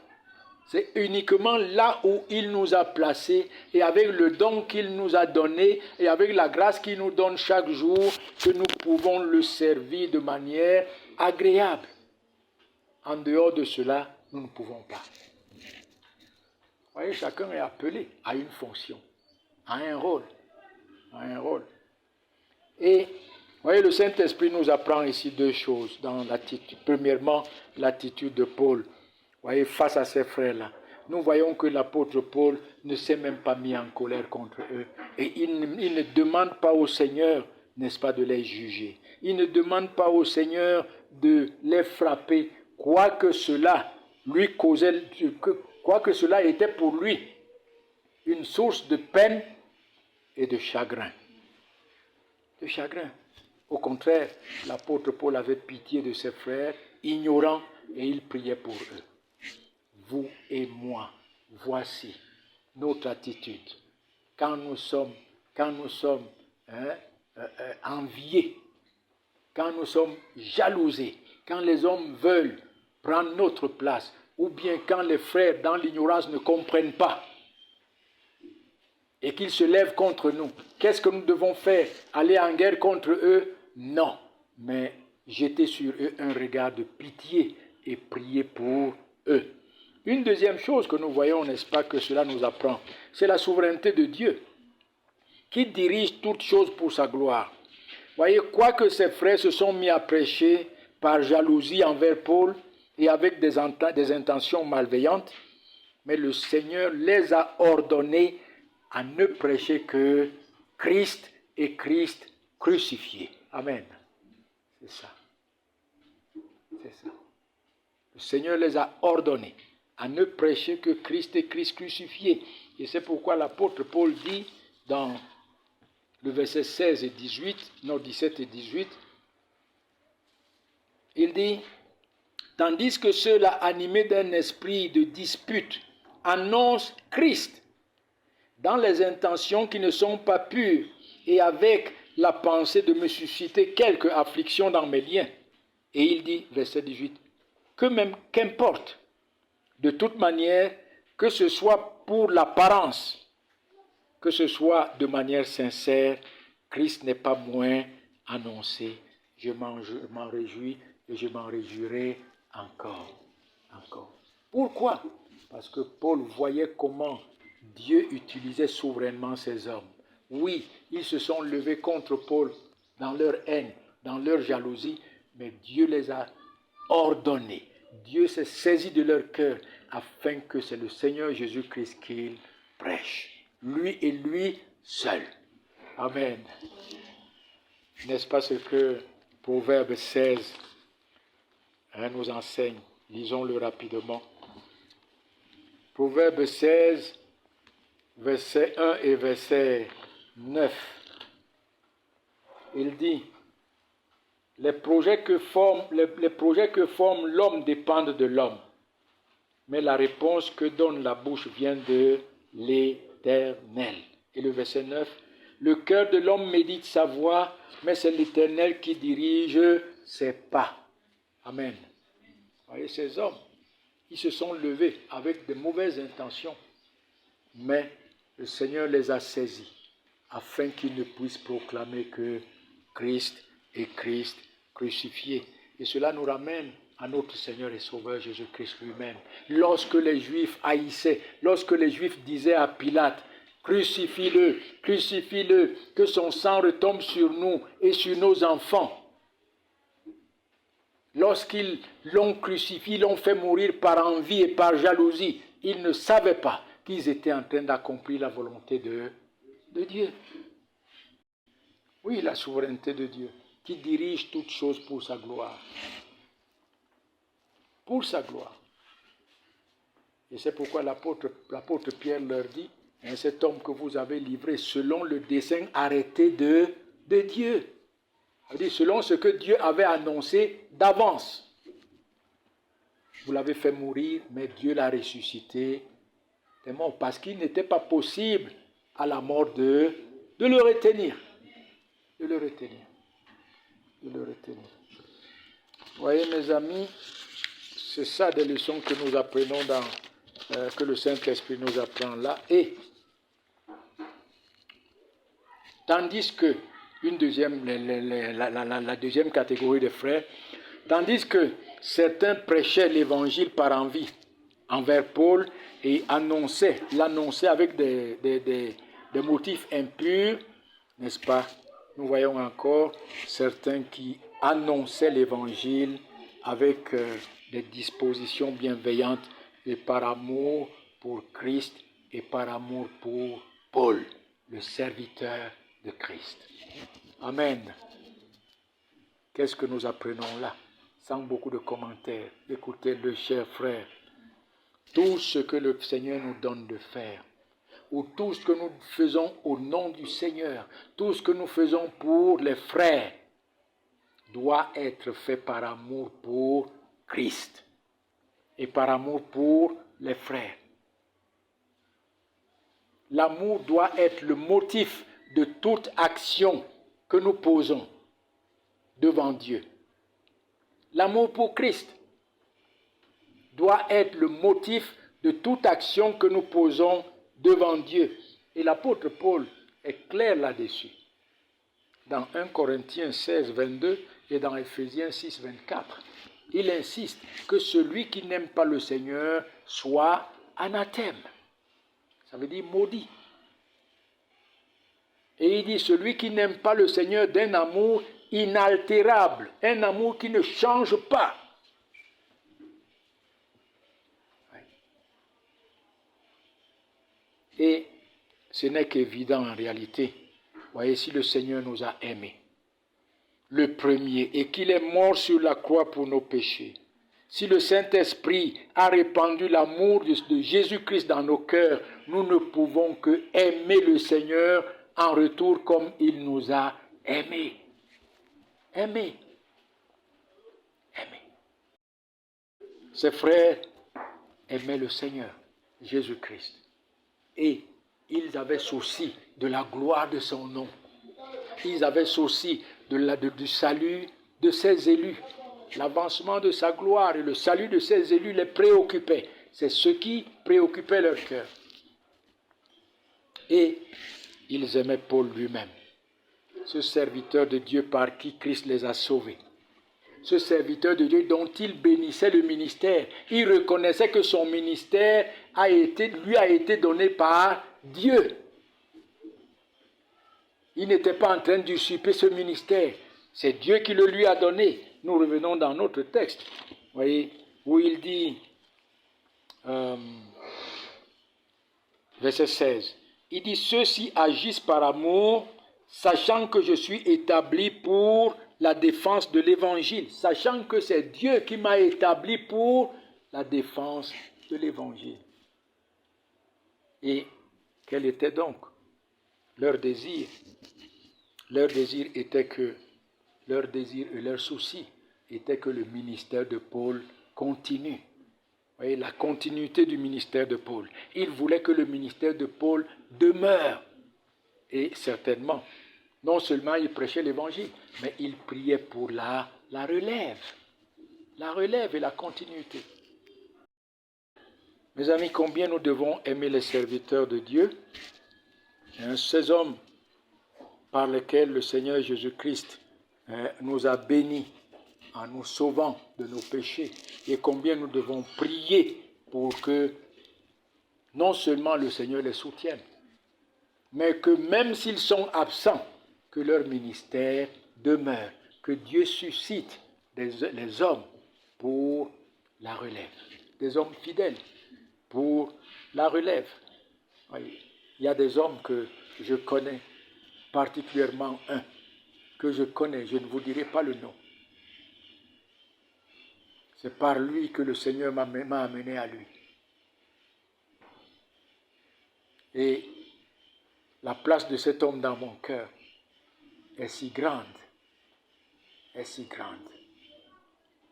C'est uniquement là où il nous a placés et avec le don qu'il nous a donné et avec la grâce qu'il nous donne chaque jour que nous pouvons le servir de manière agréable. En dehors de cela, nous ne pouvons pas. voyez, chacun est appelé à une fonction, à un rôle. À un rôle. Et, vous voyez, le Saint-Esprit nous apprend ici deux choses dans l'attitude. Premièrement, l'attitude de Paul. Vous voyez, face à ces frères-là. Nous voyons que l'apôtre Paul ne s'est même pas mis en colère contre eux. Et il ne demande pas au Seigneur, n'est-ce pas, de les juger. Il ne demande pas au Seigneur de les frapper, quoique cela lui causait, quoique cela était pour lui une source de peine et de chagrin. De chagrin. Au contraire, l'apôtre Paul avait pitié de ses frères, ignorants, et il priait pour eux. Vous et moi, voici notre attitude. Quand nous sommes enviés, quand nous sommes jalousés, quand les hommes veulent prendre notre place, ou bien quand les frères dans l'ignorance ne comprennent pas et qu'ils se lèvent contre nous, qu'est-ce que nous devons faire? Aller en guerre contre eux? Non, mais jeter sur eux un regard de pitié et prier pour eux. Une deuxième chose que nous voyons, n'est-ce pas, que cela nous apprend, c'est la souveraineté de Dieu qui dirige toutes choses pour sa gloire. Voyez, quoique ses frères se sont mis à prêcher par jalousie envers Paul et avec des intentions malveillantes, mais le Seigneur les a ordonnés à ne prêcher que Christ et Christ crucifié. Amen. C'est ça. C'est ça. Le Seigneur les a ordonnés à ne prêcher que Christ et Christ crucifié. Et c'est pourquoi l'apôtre Paul dit dans le verset 16 et 18, non 17 et 18, il dit, tandis que ceux-là animés d'un esprit de dispute annoncent Christ dans les intentions qui ne sont pas pures et avec la pensée de me susciter quelque affliction dans mes liens. Et il dit, verset 18, que même qu'importe, de toute manière, que ce soit pour l'apparence, que ce soit de manière sincère, Christ n'est pas moins annoncé. Je m'en réjouis et je m'en réjouirai encore. Pourquoi? Parce que Paul voyait comment Dieu utilisait souverainement ses hommes. Oui, ils se sont levés contre Paul dans leur haine, dans leur jalousie, mais Dieu les a ordonnés. Dieu s'est saisi de leur cœur afin que c'est le Seigneur Jésus-Christ qu'il prêche. Lui et lui seul. Amen. N'est-ce pas ce que Proverbe 16 nous enseigne? Lisons-le rapidement. Proverbe 16, verset 1 et verset 9. Il dit, les projets que forme l'homme dépendent de l'homme, mais la réponse que donne la bouche vient de l'Éternel. Et le verset 9, le cœur de l'homme médite sa voie, mais c'est l'Éternel qui dirige ses pas. Amen. Vous voyez, ces hommes, ils se sont levés avec de mauvaises intentions, mais le Seigneur les a saisis afin qu'ils ne puissent proclamer que Christ est Christ crucifié. Et cela nous ramène à notre Seigneur et Sauveur Jésus-Christ lui-même. Lorsque les Juifs haïssaient, lorsque les Juifs disaient à Pilate, crucifie-le, crucifie-le, que son sang retombe sur nous et sur nos enfants. Lorsqu'ils l'ont crucifié, l'ont fait mourir par envie et par jalousie, ils ne savaient pas qu'ils étaient en train d'accomplir la volonté de Dieu. Oui, la souveraineté de Dieu, qui dirige toutes choses pour sa gloire. Pour sa gloire. Et c'est pourquoi l'apôtre Pierre leur dit, cet homme que vous avez livré selon le dessein arrêté de Dieu. C'est-à-dire selon ce que Dieu avait annoncé d'avance. Vous l'avez fait mourir, mais Dieu l'a ressuscité des morts, parce qu'il n'était pas possible à la mort de le retenir. De le retenir. Vous voyez, mes amis, c'est ça des leçons que nous apprenons que le Saint-Esprit nous apprend là. Et tandis que la deuxième catégorie de frères, tandis que certains prêchaient l'évangile par envie envers Paul et l'annonçait avec des motifs impurs, n'est-ce pas? Nous voyons encore certains qui annonçaient l'évangile avec des dispositions bienveillantes et par amour pour Christ et par amour pour Paul, le serviteur de Christ. Amen. Qu'est-ce que nous apprenons là? Sans beaucoup de commentaires. Écoutez-le, chers frères. Tout ce que le Seigneur nous donne de faire, ou tout ce que nous faisons au nom du Seigneur, tout ce que nous faisons pour les frères, doit être fait par amour pour Christ et par amour pour les frères. L'amour doit être le motif de toute action que nous posons devant Dieu. L'amour pour Christ doit être le motif de toute action que nous posons devant Dieu. Et l'apôtre Paul est clair là-dessus. Dans 1 Corinthiens 16, 22 et dans Éphésiens 6, 24, il insiste que celui qui n'aime pas le Seigneur soit anathème. Ça veut dire maudit. Et il dit, celui qui n'aime pas le Seigneur d'un amour inaltérable, un amour qui ne change pas. Et ce n'est qu'évident en réalité. Voyez, si le Seigneur nous a aimés, le premier, et qu'il est mort sur la croix pour nos péchés, si le Saint-Esprit a répandu l'amour de Jésus-Christ dans nos cœurs, nous ne pouvons que aimer le Seigneur en retour comme il nous a aimés. Aimer. Aimer. Ses frères aimaient le Seigneur, Jésus-Christ. Et ils avaient souci de la gloire de son nom. Ils avaient souci du salut de ses élus. L'avancement de sa gloire et le salut de ses élus les préoccupait. C'est ce qui préoccupait leur cœur. Et ils aimaient Paul lui-même, ce serviteur de Dieu par qui Christ les a sauvés. Ce serviteur de Dieu dont il bénissait le ministère. Il reconnaissait que son ministère lui a été donné par Dieu. Il n'était pas en train d'usurper ce ministère. C'est Dieu qui le lui a donné. Nous revenons dans notre texte, voyez, où il dit, verset 16, il dit, ceux-ci agissent par amour, sachant que je suis établi pour la défense de l'évangile, sachant que c'est Dieu qui m'a établi pour la défense de l'évangile. Et quel était donc leur désir? Leur désir était que, leur désir et leur souci était que le ministère de Paul continue. Vous voyez, la continuité du ministère de Paul. Ils voulaient que le ministère de Paul demeure. Et certainement, non seulement il prêchait l'évangile, mais il priait pour la relève. La relève et la continuité. Mes amis, combien nous devons aimer les serviteurs de Dieu, ces hommes par lesquels le Seigneur Jésus-Christ nous a bénis en nous sauvant de nos péchés, et combien nous devons prier pour que non seulement le Seigneur les soutienne, mais que même s'ils sont absents, que leur ministère demeure, que Dieu suscite les hommes pour la relève, des hommes fidèles pour la relève. Oui, il y a des hommes que je connais, particulièrement un que je connais, je ne vous dirai pas le nom. C'est par lui que le Seigneur m'a amené à lui. Et la place de cet homme dans mon cœur est si grande, est si grande.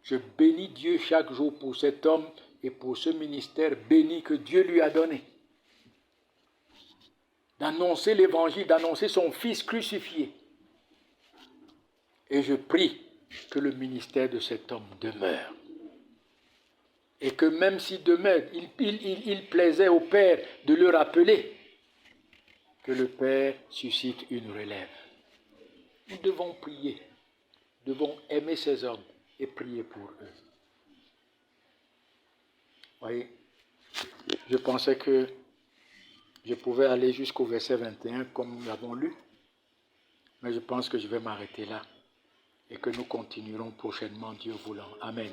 Je bénis Dieu chaque jour pour cet homme et pour ce ministère béni que Dieu lui a donné. D'annoncer l'évangile, d'annoncer son Fils crucifié. Et je prie que le ministère de cet homme demeure. Et que même si demain il plaisait au Père de le rappeler, que le Père suscite une relève. Nous devons prier, nous devons aimer ces hommes et prier pour eux. Voyez, Je pensais que je pouvais aller jusqu'au verset 21 comme nous l'avons lu, mais je pense que je vais m'arrêter là et que nous continuerons prochainement, Dieu voulant. Amen.